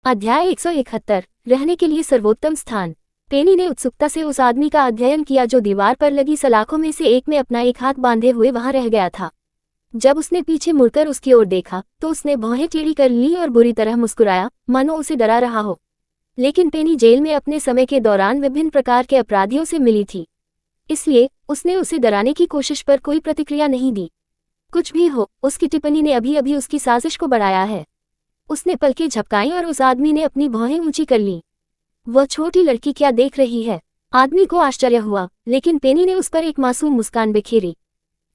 अध्याय 171 रहने के लिए सर्वोत्तम स्थान। पेनी ने उत्सुकता से उस आदमी का अध्ययन किया जो दीवार पर लगी सलाखों में से एक में अपना एक हाथ बांधे हुए वहां रह गया था। जब उसने पीछे मुड़कर उसकी ओर देखा तो उसने भौहें टेढ़ी कर ली और बुरी तरह मुस्कुराया, मानो उसे डरा रहा हो। लेकिन पेनी जेल में अपने समय के दौरान विभिन्न प्रकार के अपराधियों से मिली थी, इसलिए उसने उसे डराने की कोशिश पर कोई प्रतिक्रिया नहीं दी। कुछ भी हो, उसकी टिप्पणी ने अभी अभी उसकी साजिश को बढ़ाया है। उसने पलकें झपकाईं और उस आदमी ने अपनी भौहें ऊंची कर लीं। वह छोटी लड़की क्या देख रही है? आदमी को आश्चर्य हुआ, लेकिन पेनी ने उस पर एक मासूम मुस्कान बिखेरी।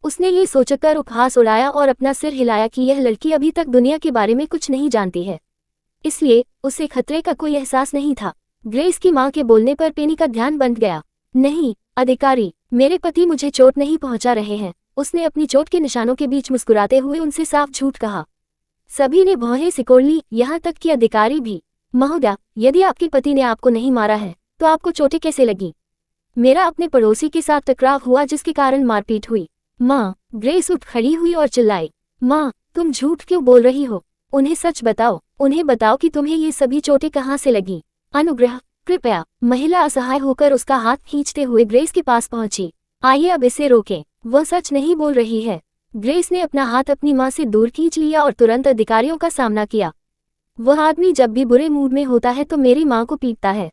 उसने ये सोचकर उपहास उड़ाया और अपना सिर हिलाया कि यह लड़की अभी तक दुनिया के बारे में कुछ नहीं जानती है, इसलिए उसे खतरे का कोई एहसास नहीं था। ग्रेस की मां के बोलने पर पेनी का ध्यान बंध गया। नहीं अधिकारी, मेरे पति मुझे चोट नहीं पहुंचा रहे हैं, उसने अपनी चोट के निशानों के बीच मुस्कुराते हुए उनसे साफ झूठ कहा। सभी ने भौहें सिकोड़ ली, यहाँ तक कि अधिकारी भी। महोदया, यदि आपके पति ने आपको नहीं मारा है तो आपको चोटें कैसे लगी? मेरा अपने पड़ोसी के साथ टकराव हुआ जिसके कारण मारपीट हुई। माँ, ग्रेस उठ खड़ी हुई और चिल्लाई, माँ तुम झूठ क्यों बोल रही हो? उन्हें सच बताओ, उन्हें बताओ कि तुम्हें ये सभी चोटें कहाँ से लगी। अनुग्रह कृपया। महिला असहाय होकर उसका हाथ खींचते हुए ग्रेस के पास पहुंची। आइए अब इसे रोकें, वह सच नहीं बोल रही है। ग्रेस ने अपना हाथ अपनी मां से दूर खींच लिया और तुरंत अधिकारियों का सामना किया। वह आदमी जब भी बुरे मूड में होता है तो मेरी मां को पीटता है।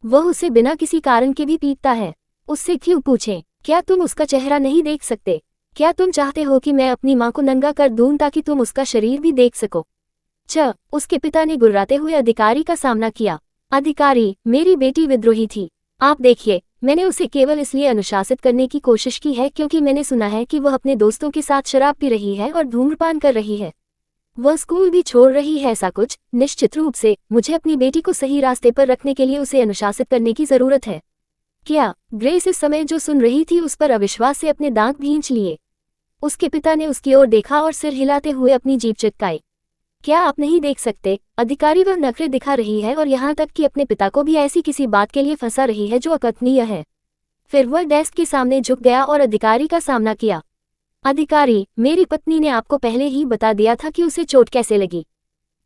वह उसे बिना किसी कारण के भी पीटता है। उससे क्यों पूछें? क्या तुम उसका चेहरा नहीं देख सकते? क्या तुम चाहते हो कि मैं अपनी मां को नंगा कर दूं ताकि तुम उसका शरीर भी देख सको? उसके पिता ने गुर्राते हुए अधिकारी का सामना किया। अधिकारी, मेरी बेटी विद्रोही थी। आप देखिए, मैंने उसे केवल इसलिए अनुशासित करने की कोशिश की है क्योंकि मैंने सुना है कि वह अपने दोस्तों के साथ शराब पी रही है और धूम्रपान कर रही है। वह स्कूल भी छोड़ रही है, ऐसा कुछ। निश्चित रूप से मुझे अपनी बेटी को सही रास्ते पर रखने के लिए उसे अनुशासित करने की जरूरत है। क्या? ग्रेस इस समय जो सुन रही थी उस पर अविश्वास से अपने दांत भींच लिए। उसके पिता ने उसकी ओर देखा और सिर हिलाते हुए अपनी जीभ चिटकाई। क्या आप नहीं देख सकते? अधिकारी, वह नखरे दिखा रही है और यहाँ तक कि अपने पिता को भी ऐसी किसी बात के लिए फंसा रही है जो अकथनीय है। फिर वह डेस्क के सामने झुक गया और अधिकारी का सामना किया। अधिकारी, मेरी पत्नी ने आपको पहले ही बता दिया था कि उसे चोट कैसे लगी।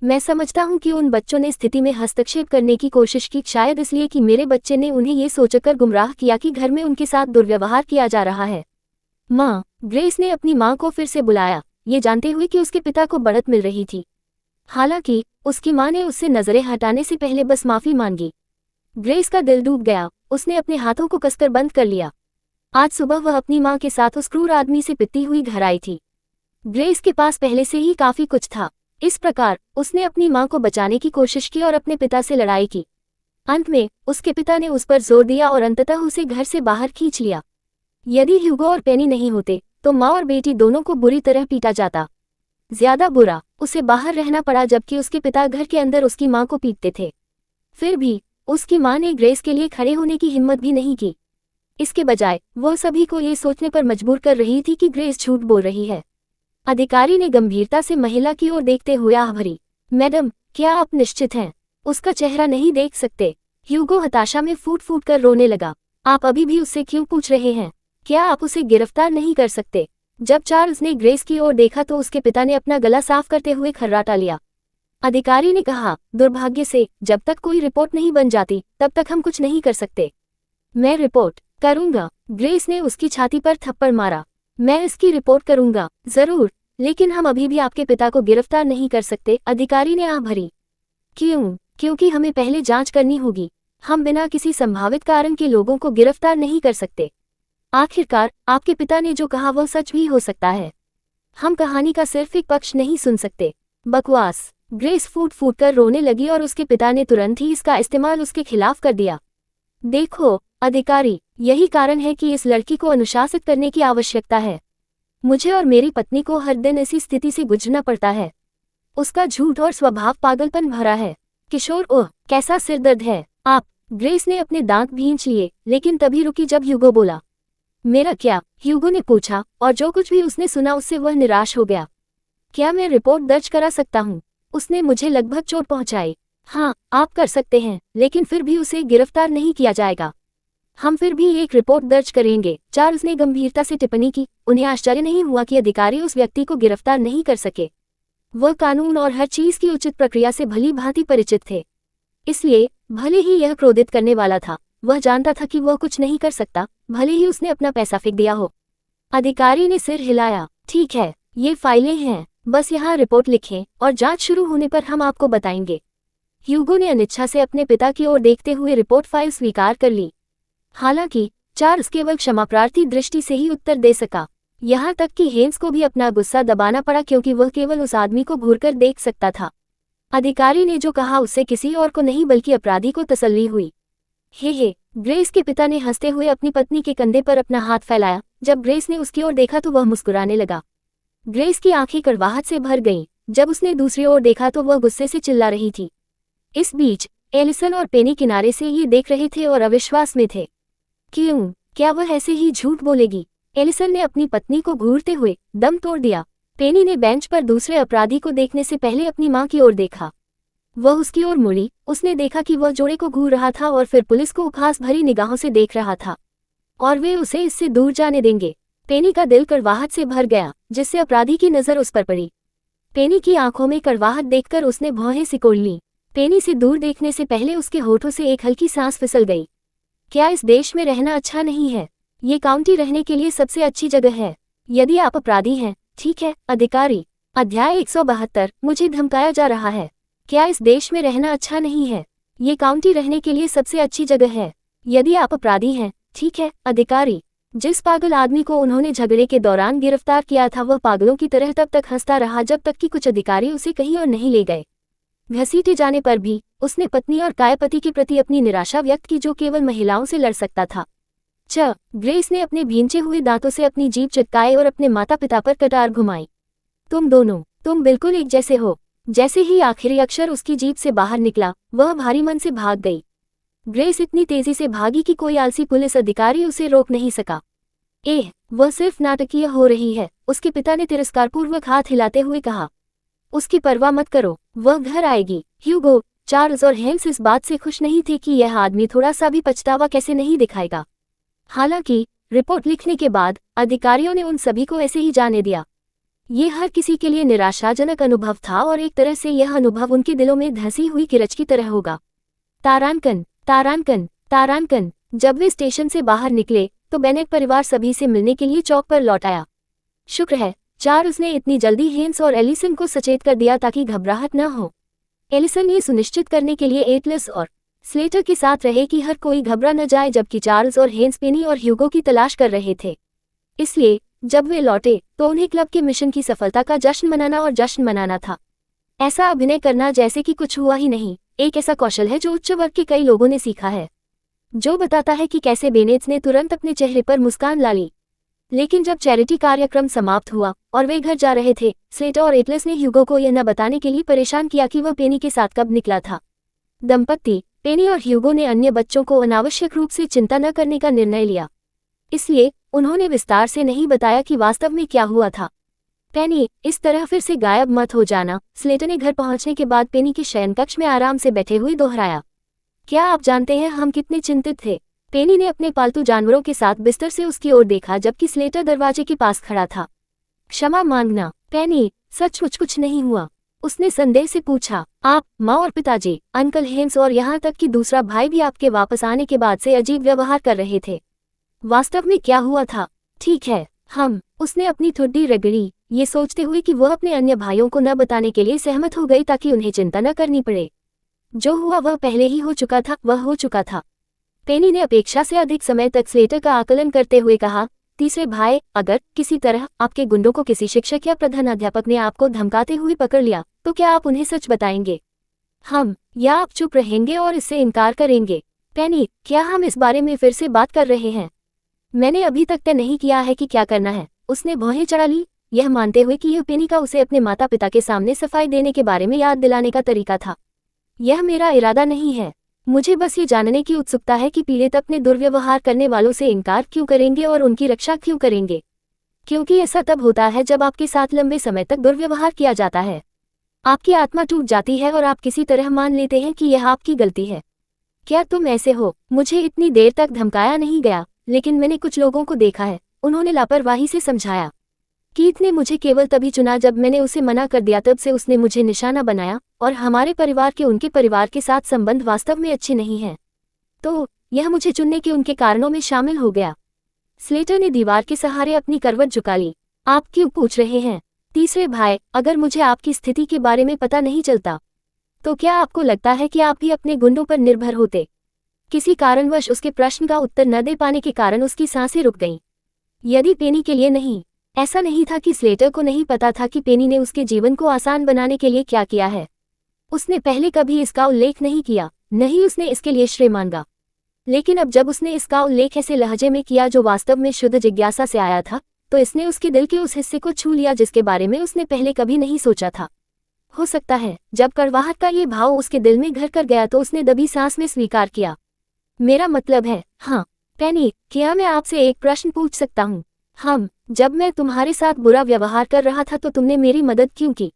मैं समझता हूँ कि उन बच्चों ने स्थिति में हस्तक्षेप करने की कोशिश की, शायद इसलिए कि मेरे बच्चे ने उन्हें ये सोचकर गुमराह किया कि घर में उनके साथ दुर्व्यवहार किया जा रहा है। माँ, ग्रेस ने अपनी माँ को फिर से बुलाया, ये जानते हुए कि उसके पिता को बढ़त मिल रही थी। हालांकि उसकी मां ने उससे नजरें हटाने से पहले बस माफी मांगी। ग्रेस का दिल डूब गया। उसने अपने हाथों को कसकर बंद कर लिया। आज सुबह वह अपनी मां के साथ उस क्रूर आदमी से पिटती हुई घर आई थी। ग्रेस के पास पहले से ही काफी कुछ था। इस प्रकार उसने अपनी मां को बचाने की कोशिश की और अपने पिता से लड़ाई की। अंत में उसके पिता ने उस पर जोर दिया और अंततः उसे घर से बाहर खींच लिया। यदि ह्यूगो और पेनी नहीं होते तो माँ और बेटी दोनों को बुरी तरह पीटा जाता। ज्यादा बुरा, उसे बाहर रहना पड़ा जबकि उसके पिता घर के अंदर उसकी मां को पीटते थे। फिर भी उसकी मां ने ग्रेस के लिए खड़े होने की हिम्मत भी नहीं की। इसके बजाय वह सभी को ये सोचने पर मजबूर कर रही थी कि ग्रेस झूठ बोल रही है। अधिकारी ने गंभीरता से महिला की ओर देखते हुए आह भरी। मैडम, क्या आप निश्चित हैं? उसका चेहरा नहीं देख सकते? ह्यूगो हताशा में फूट फूट कर रोने लगा। आप अभी भी उससे क्यों पूछ रहे हैं? क्या आप उसे गिरफ्तार नहीं कर सकते? जब चार्ल्स ने ग्रेस की ओर देखा तो उसके पिता ने अपना गला साफ करते हुए खर्राटा लिया। अधिकारी ने कहा, दुर्भाग्य से जब तक कोई रिपोर्ट नहीं बन जाती तब तक हम कुछ नहीं कर सकते। मैं रिपोर्ट करूंगा। ग्रेस ने उसकी छाती पर थप्पड़ मारा। मैं इसकी रिपोर्ट करूंगा, जरूर, लेकिन हम अभी भी आपके पिता को गिरफ्तार नहीं कर सकते। अधिकारी ने आह भरी। क्यों? क्योंकि हमें पहले जांच करनी होगी। हम बिना किसी संभावित कारण के लोगों को गिरफ्तार नहीं कर सकते। आखिरकार आपके पिता ने जो कहा वह सच भी हो सकता है। हम कहानी का सिर्फ एक पक्ष नहीं सुन सकते। बकवास। ग्रेस फूट फूट कर रोने लगी और उसके पिता ने तुरंत ही इसका इस्तेमाल उसके खिलाफ कर दिया। देखो अधिकारी, यही कारण है कि इस लड़की को अनुशासित करने की आवश्यकता है। मुझे और मेरी पत्नी को हर दिन इसी स्थिति से गुजरना पड़ता है। उसका झूठ और स्वभाव पागलपन भरा है। किशोर, ओह कैसा सिरदर्द है। आप। ग्रेस ने अपने दांत भींच लिए, लेकिन तभी रुकी जब ह्यूगो बोला। मेरा क्या? ह्यूगो ने पूछा, और जो कुछ भी उसने सुना उससे वह निराश हो गया। क्या मैं रिपोर्ट दर्ज करा सकता हूँ? उसने मुझे लगभग चोट पहुंचाई। हाँ, आप कर सकते हैं, लेकिन फिर भी उसे गिरफ्तार नहीं किया जाएगा। हम फिर भी एक रिपोर्ट दर्ज करेंगे। चार्ल्स ने गंभीरता से टिप्पणी की। उन्हें आश्चर्य नहीं हुआ कि अधिकारी उस व्यक्ति को गिरफ्तार नहीं कर सके। वह कानून और हर चीज की उचित प्रक्रिया से भली भांति परिचित थे। इसलिए भले ही यह क्रोधित करने वाला था, वह जानता था कि वह कुछ नहीं कर सकता, भले ही उसने अपना पैसा फेंक दिया हो। अधिकारी ने सिर हिलाया। ठीक है, ये फाइलें हैं, बस यहाँ रिपोर्ट लिखें और जांच शुरू होने पर हम आपको बताएंगे। ह्यूगो ने अनिच्छा से अपने पिता की ओर देखते हुए रिपोर्ट फाइल स्वीकार कर ली। हालांकि चार्ल्स केवल क्षमाप्रार्थी दृष्टि से ही उत्तर दे सका। यहाँ तक कि हेन्स को भी अपना गुस्सा दबाना पड़ा क्योंकि वह केवल उस आदमी को घूरकर देख सकता था। अधिकारी ने जो कहा उससे किसी और को नहीं बल्कि अपराधी को तसल्ली हुई। हे, ग्रेस के पिता ने हंसते हुए अपनी पत्नी के कंधे पर अपना हाथ फैलाया। जब ग्रेस ने उसकी ओर देखा तो वह मुस्कुराने लगा। ग्रेस की आंखें कड़वाहट से भर गईं। जब उसने दूसरी ओर देखा तो वह गुस्से से चिल्ला रही थी। इस बीच एलिसन और पेनी किनारे से ये देख रहे थे और अविश्वास में थे। क्यों, क्या वह ऐसे ही झूठ बोलेगी? एलिसन ने अपनी पत्नी को घूरते हुए दम तोड़ दिया। पेनी ने बेंच पर दूसरे अपराधी को देखने से पहले अपनी मां की ओर देखा। वह उसकी ओर मुड़ी। उसने देखा कि वह जोड़े को घूर रहा था और फिर पुलिस को उपहास भरी निगाहों से देख रहा था और वे उसे इससे दूर जाने देंगे। पेनी का दिल कड़वाहट से भर गया, जिससे अपराधी की नजर उस पर पड़ी। पेनी की आंखों में कड़वाहट देखकर उसने भौहें सिकोड़ लीं। पेनी से दूर देखने से पहले उसके होठों से एक हल्की सांस फिसल गई। क्या इस देश में रहना अच्छा नहीं है? ये काउंटी रहने के लिए सबसे अच्छी जगह है, यदि आप अपराधी हैं। ठीक है, अधिकारी। अध्याय 172। मुझे धमकाया जा रहा है। क्या इस देश में रहना अच्छा नहीं है? ये काउंटी रहने के लिए सबसे अच्छी जगह है, यदि आप अपराधी हैं। ठीक है, अधिकारी। जिस पागल आदमी को उन्होंने झगड़े के दौरान गिरफ्तार किया था वह पागलों की तरह तब तक हंसता रहा जब तक कि कुछ अधिकारी उसे कहीं और नहीं ले गए। घसीटे जाने पर भी उसने पत्नी और कायपति के प्रति अपनी निराशा व्यक्त की जो केवल महिलाओं से लड़ सकता था। ग्रेस ने अपने भींचे हुए दांतों से अपनी जीभ चिपकाए और अपने माता पिता पर कटार घुमाई। तुम बिल्कुल एक जैसे हो। जैसे ही आखिरी अक्षर उसकी जीभ से बाहर निकला वह भारी मन से भाग गई। ग्रेस इतनी तेजी से भागी कि कोई आलसी पुलिस अधिकारी उसे रोक नहीं सका। वह सिर्फ नाटकीय हो रही है, उसके पिता ने तिरस्कारपूर्वक हाथ हिलाते हुए कहा। उसकी परवाह मत करो, वह घर आएगी। ह्यूगो, चार्ल्स और हेन्स इस बात से खुश नहीं थे कि यह आदमी थोड़ा सा भी पछतावा कैसे नहीं दिखाएगा। हालांकि रिपोर्ट लिखने के बाद अधिकारियों ने उन सभी को ऐसे ही जाने दिया। ये हर किसी के लिए निराशाजनक अनुभव था और एक तरह से यह अनुभव उनके दिलों में धंसी हुई किरच की तरह होगा। तारांकन, तारांकन, तारांकन। जब वे स्टेशन से बाहर निकले तो बेनेट परिवार सभी से मिलने के लिए चौक पर लौट आया। शुक्र है चार्ल्स ने इतनी जल्दी हेन्स और एलिसन को सचेत कर दिया ताकि घबराहट न हो। एलिसन ये सुनिश्चित करने के लिए एटलस और स्लेटर के साथ रहे कि हर कोई घबरा न जाए, जबकि चार्ल्स और हेन्स पेनी और ह्यूगो की तलाश कर रहे थे। इसलिए जब वे लौटे तो उन्हें क्लब के मिशन की सफलता का जश्न मनाना था। ऐसा अभिनय करना जैसे कि कुछ हुआ ही नहीं एक ऐसा कौशल है जो उच्च वर्ग के कई लोगों ने सीखा है, जो बताता है कि कैसे बेनेट्स ने तुरंत अपने चेहरे पर मुस्कान ला ली। लेकिन जब चैरिटी कार्यक्रम समाप्त हुआ और वे घर जा रहे थे, स्लेटर और एटलस ने ह्यूगो को यह न बताने के लिए परेशान किया कि वह पेनी के साथ कब निकला था। दंपत्ति पेनी और ह्यूगो ने अन्य बच्चों को अनावश्यक रूप से चिंता न करने का निर्णय लिया, इसलिए उन्होंने विस्तार से नहीं बताया कि वास्तव में क्या हुआ था। पेनी, इस तरह फिर से गायब मत हो जाना, स्लेटर ने घर पहुंचने के बाद पेनी के शयनकक्ष में आराम से बैठे हुए दोहराया। क्या आप जानते हैं हम कितने चिंतित थे? पेनी ने अपने पालतू जानवरों के साथ बिस्तर से उसकी ओर देखा जबकि स्लेटर दरवाजे के पास खड़ा था। क्षमा मांगना पेनी, सचमुच कुछ नहीं हुआ, उसने संदेह से पूछा। आप, माँ और पिताजी, अंकल हेन्स और यहाँ तक कि दूसरा भाई भी आपके वापस आने के बाद से अजीब व्यवहार कर रहे थे। वास्तव में क्या हुआ था? ठीक है, उसने अपनी ठुड्डी रगड़ी, ये सोचते हुए कि वह अपने अन्य भाइयों को न बताने के लिए सहमत हो गई ताकि उन्हें चिंता न करनी पड़े। जो हुआ वह पहले ही हो चुका था। पेनी ने अपेक्षा से अधिक समय तक स्लेटर का आकलन करते हुए कहा। तीसरे भाई, अगर किसी तरह आपके गुंडों को किसी शिक्षक या प्रधानाध्यापक ने आपको धमकाते हुए पकड़ लिया तो क्या आप उन्हें सच बताएंगे? या आप चुप रहेंगे और इससे इनकार करेंगे? पेनी, क्या हम इस बारे में फिर से बात कर रहे हैं? मैंने अभी तक तय नहीं किया है कि क्या करना है, उसने भौहें चढ़ा ली, यह मानते हुए कि यह पेनी का उसे अपने माता पिता के सामने सफाई देने के बारे में याद दिलाने का तरीका था। यह मेरा इरादा नहीं है, मुझे बस ये जानने की उत्सुकता है कि पीड़ित अपने दुर्व्यवहार करने वालों से इनकार क्यों करेंगे और उनकी रक्षा क्यों करेंगे, क्योंकि ऐसा तब होता है जब आपके साथ लंबे समय तक दुर्व्यवहार किया जाता है। आपकी आत्मा टूट जाती है और आप किसी तरह मान लेते हैं कि यह आपकी गलती है। क्या तुम ऐसे हो? मुझे इतनी देर तक धमकाया नहीं गया, लेकिन मैंने कुछ लोगों को देखा है, उन्होंने लापरवाही से समझाया। कीथ ने मुझे केवल तभी चुना जब मैंने उसे मना कर दिया, तब से उसने मुझे निशाना बनाया और हमारे परिवार के उनके परिवार के साथ संबंध वास्तव में अच्छे नहीं हैं। तो यह मुझे चुनने के उनके कारणों में शामिल हो गया। स्लेटर ने दीवार के सहारे अपनी करवट झुका ली। आप क्यों पूछ रहे हैं? तीसरे भाई, अगर मुझे आपकी स्थिति के बारे में पता नहीं चलता तो क्या आपको लगता है कि आप भी अपने गुंडों पर निर्भर होते? किसी कारणवश उसके प्रश्न का उत्तर न दे पाने के कारण उसकी सांसें रुक गईं। यदि पेनी के लिए नहीं। ऐसा नहीं था कि स्लेटर को नहीं पता था कि पेनी ने उसके जीवन को आसान बनाने के लिए क्या किया है। उसने पहले कभी इसका उल्लेख नहीं किया, नहीं उसने इसके लिए श्रेय मांगा। लेकिन अब जब उसने इसका उल्लेख ऐसे लहजे में किया जो वास्तव में शुद्ध जिज्ञासा से आया था, तो इसने उसके दिल के उस हिस्से को छू लिया जिसके बारे में उसने पहले कभी नहीं सोचा था। हो सकता है जब कड़वाहट का ये भाव उसके दिल में घर कर गया तो उसने दबी सांस में स्वीकार किया। मेरा मतलब है, हाँ पेनी, क्या मैं आपसे एक प्रश्न पूछ सकता हूँ? जब मैं तुम्हारे साथ बुरा व्यवहार कर रहा था तो तुमने मेरी मदद क्यों की?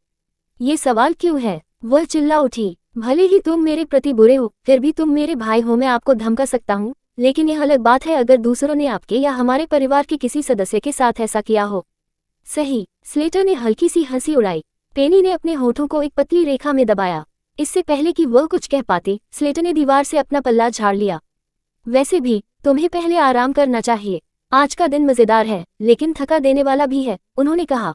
ये सवाल क्यों है? वह चिल्ला उठी। भले ही तुम मेरे प्रति बुरे हो, फिर भी तुम मेरे भाई हो। मैं आपको धमका सकता हूँ, लेकिन यह अलग बात है अगर दूसरों ने आपके या हमारे परिवार के किसी सदस्य के साथ ऐसा किया हो। सही। स्लेटर ने हल्की सी हंसी उड़ाई। पेनी ने अपने होठों को एक पतली रेखा में दबाया। इससे पहले कि वह कुछ कह पाती, स्लेटर ने दीवार से अपना पल्ला झाड़ लिया। वैसे भी तुम्हें पहले आराम करना चाहिए। आज का दिन मजेदार है लेकिन थका देने वाला भी है, उन्होंने कहा।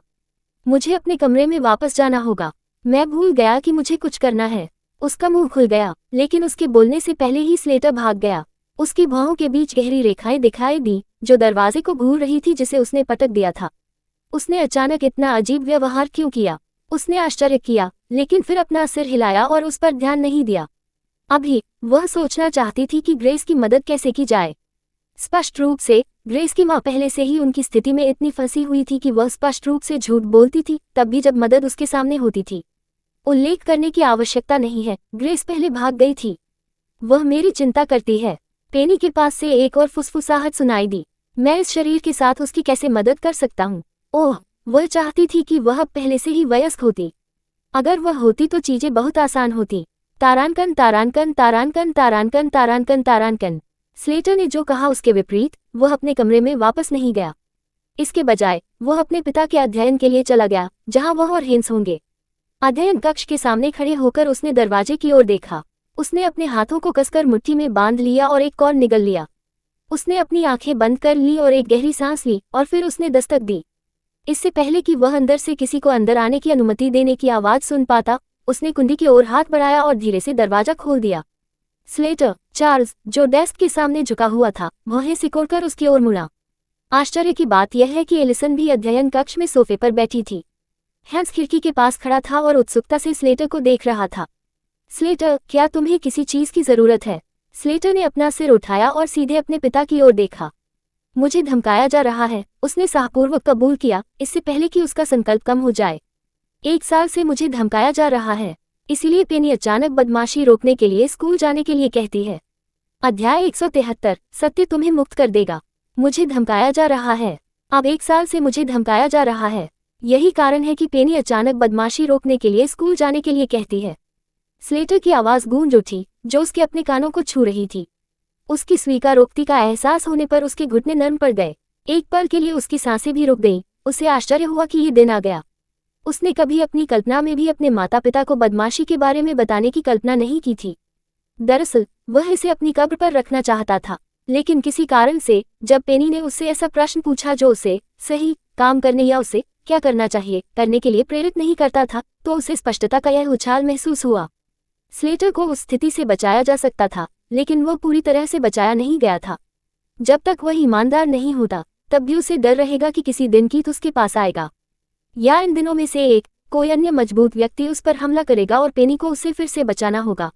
मुझे अपने कमरे में वापस जाना होगा। मैं भूल गया कि मुझे कुछ करना है। उसका मुंह खुल गया, लेकिन उसके बोलने से पहले ही स्लेटर भाग गया। उसकी भौहों के बीच गहरी रेखाएं दिखाई दी जो दरवाजे को घूर रही थी जिसे उसने पटक दिया था। उसने अचानक इतना अजीब व्यवहार क्यों किया? उसने आश्चर्य किया, लेकिन फिर अपना सिर हिलाया और उस पर ध्यान नहीं दिया। अभी वह सोचना चाहती थी कि ग्रेस की मदद कैसे की जाए। स्पष्ट रूप से ग्रेस की मां पहले से ही उनकी स्थिति में इतनी फंसी हुई थी कि वह स्पष्ट रूप से झूठ बोलती थी, तब भी जब मदद उसके सामने होती थी। उल्लेख करने की आवश्यकता नहीं है, ग्रेस पहले भाग गई थी। वह मेरी चिंता करती है। पेनी के पास से एक और फुसफुसाहट सुनाई दी। मैं इस शरीर के साथ उसकी कैसे मदद कर सकता हूँ? ओह, वह चाहती थी कि वह पहले से ही वयस्क होती। अगर वह होती तो चीजें बहुत आसान होती। तारांकन तारांकन तारांकन तारांकन तारांकन तारांकन। स्लेटर ने जो कहा उसके विपरीत वह अपने कमरे में वापस नहीं गया। इसके बजाय वह अपने पिता के अध्ययन के लिए चला गया, जहां वह और हेंस होंगे। अध्ययन कक्ष के सामने खड़े होकर उसने दरवाजे की ओर देखा। उसने अपने हाथों को कसकर मुट्ठी में बांध लिया और एक कॉर्न निगल लिया। उसने अपनी आंखें बंद कर ली और एक गहरी सांस ली और फिर उसने दस्तक दी। इससे पहले कि वह अंदर से किसी को अंदर आने की अनुमति देने की आवाज सुन पाता, उसने कुंडी की ओर हाथ बढ़ाया और धीरे से दरवाजा खोल दिया। स्लेटर, चार्ल्स, जो डेस्क के सामने झुका हुआ था, वह सिकोड़कर उसकी ओर मुड़ा। आश्चर्य की बात यह है कि एलिसन भी अध्ययन कक्ष में सोफे पर बैठी थी। हैंस खिड़की के पास खड़ा था और उत्सुकता से स्लेटर को देख रहा था। स्लेटर, क्या तुम्हें किसी चीज की जरूरत है? स्लेटर ने अपना सिर उठाया और सीधे अपने पिता की ओर देखा। मुझे धमकाया जा रहा है, उसने साहपूर्वक कबूल किया, इससे पहले कि उसका संकल्प कम हो जाए। 1 साल से मुझे धमकाया जा रहा है, इसीलिए पेनी अचानक बदमाशी रोकने के लिए स्कूल जाने के लिए कहती है। अध्याय 173, सत्य तुम्हें मुक्त कर देगा। मुझे धमकाया जा रहा है। अब 1 साल से मुझे धमकाया जा रहा है। यही कारण है कि पेनी अचानक बदमाशी रोकने के लिए स्कूल जाने के लिए कहती है। स्लेटर की आवाज गूंज उठी, जो उसके अपने कानों को छू रही थी। उसकी स्वीकारोक्ति का एहसास होने पर उसके घुटने नरम पड़ गए। एक पल के लिए उसकी सांसें भी रुक गईं। उसे आश्चर्य हुआ कि ये दिन आ गया। उसने कभी अपनी कल्पना में भी अपने माता पिता को बदमाशी के बारे में बताने की कल्पना नहीं की थी। दरअसल वह इसे अपनी कब्र पर रखना चाहता था, लेकिन किसी कारण से जब पेनी ने उससे ऐसा प्रश्न पूछा जो उसे सही काम करने या उसे क्या करना चाहिए करने के लिए प्रेरित नहीं करता था, तो उसे स्पष्टता का यह उछाल महसूस हुआ। स्लेटर को उस स्थिति से बचाया जा सकता था, लेकिन वह पूरी तरह से बचाया नहीं गया था। जब तक वह ईमानदार नहीं होता, तब भी उसे डर रहेगा कि किसी दिन कीथ उसके पास आएगा, या इन दिनों में से एक कोई अन्य मजबूत व्यक्ति उस पर हमला करेगा और पेनी को उससे फिर से बचाना होगा।